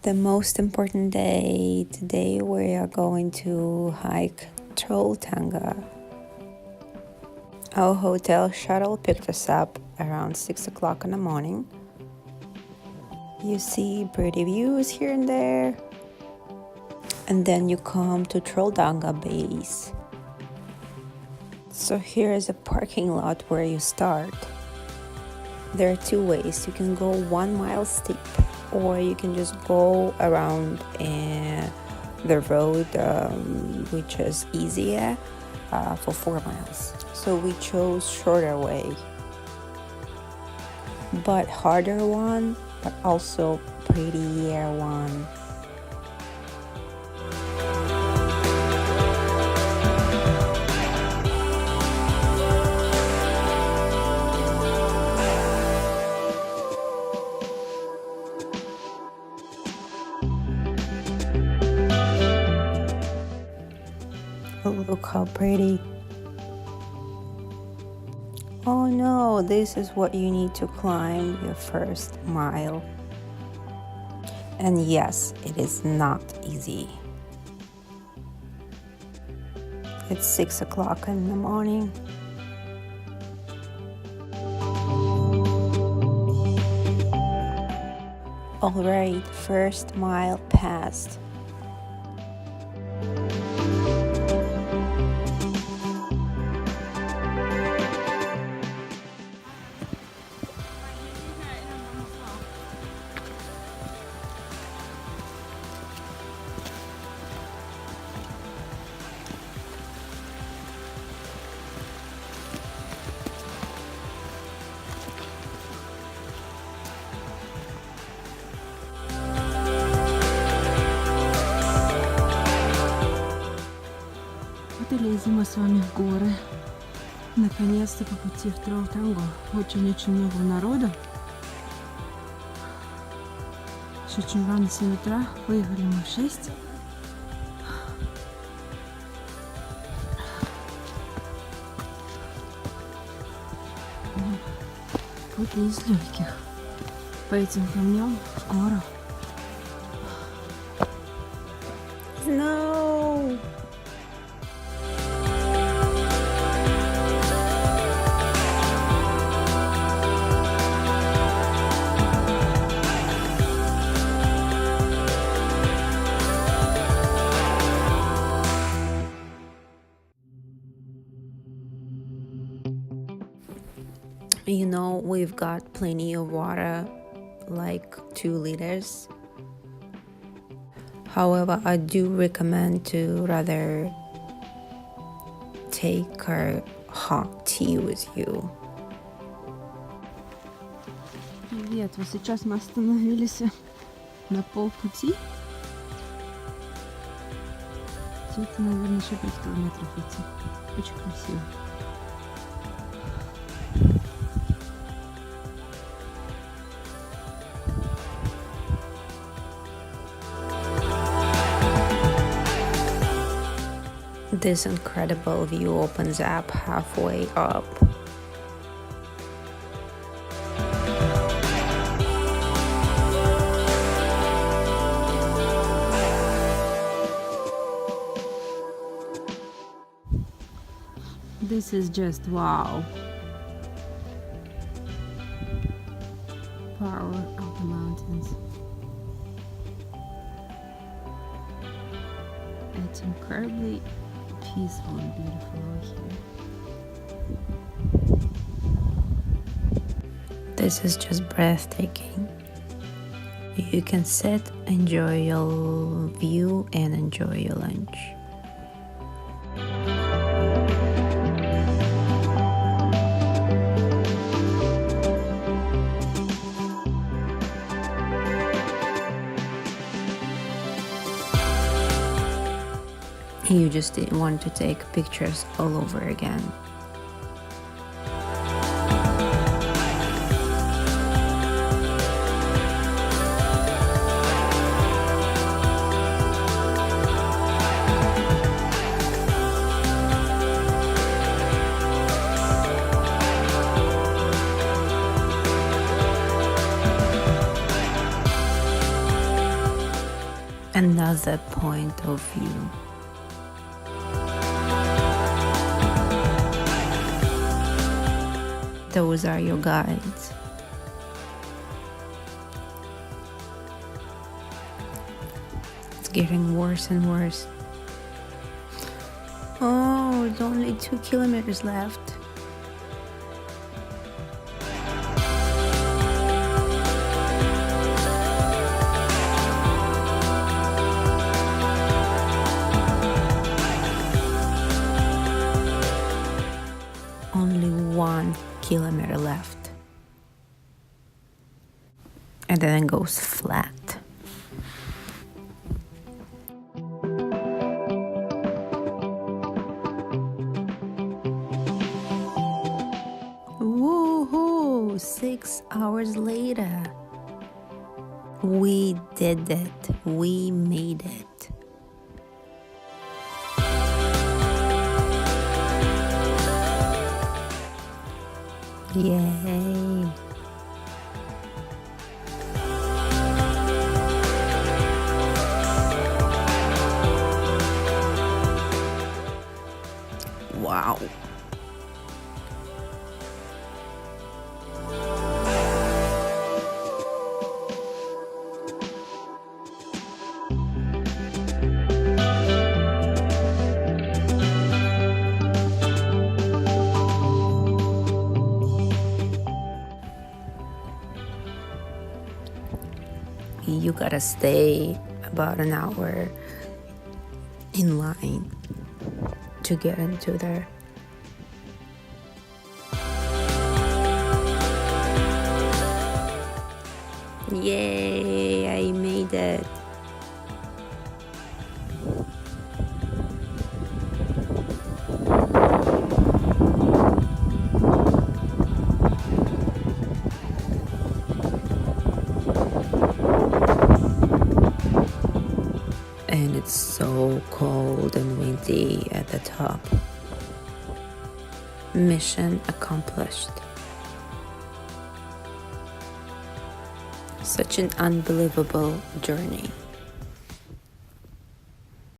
The most important day today, we are going to hike Trolltunga. Our hotel shuttle picked us up around 6 o'clock in the morning. You see pretty views here and there. And then you come to Trolltunga base. So here is a parking lot where you start. There are two ways. You can go 1 mile steep, or you can just go around the road, which is easier for 4 miles. So we chose shorter way, but harder one, but also prettier one. Look how pretty. Oh no, this is what you need to climb your first mile. And yes, it is not easy. It's 6 o'clock in the morning. All right, first mile passed. Вот и лезем мы с вами в горы. Наконец-то по пути в Trolltunga. Очень-очень много народу. Еще очень рано, 7 утра. Выехали мы в 6. Путь не из легких. По этим камням в гору. No! You know, we've got plenty of water, like 2 liters. However, I do recommend to rather take our hot tea with you. Привет, вот сейчас мы остановились на полпути. Где-то, наверное, еще 5 километров идти. Очень красиво. This incredible view opens up halfway up. This is just wow. Power of the mountains. It's incredibly peaceful and beautiful out here. This is just breathtaking. You can sit, enjoy your view, and enjoy your lunch. You just want to take pictures all over again. another point of view. Those are your guides. It's getting worse and worse. Oh, it's only 2 kilometers left. Only 1 kilometer left. And then it goes flat. Woohoo! 6 hours later. We did it. We made it. Yay! Wow! You gotta stay about an hour in line to get into there. Yay, I made it. And it's so cold and windy at the top. Mission accomplished. Such an unbelievable journey.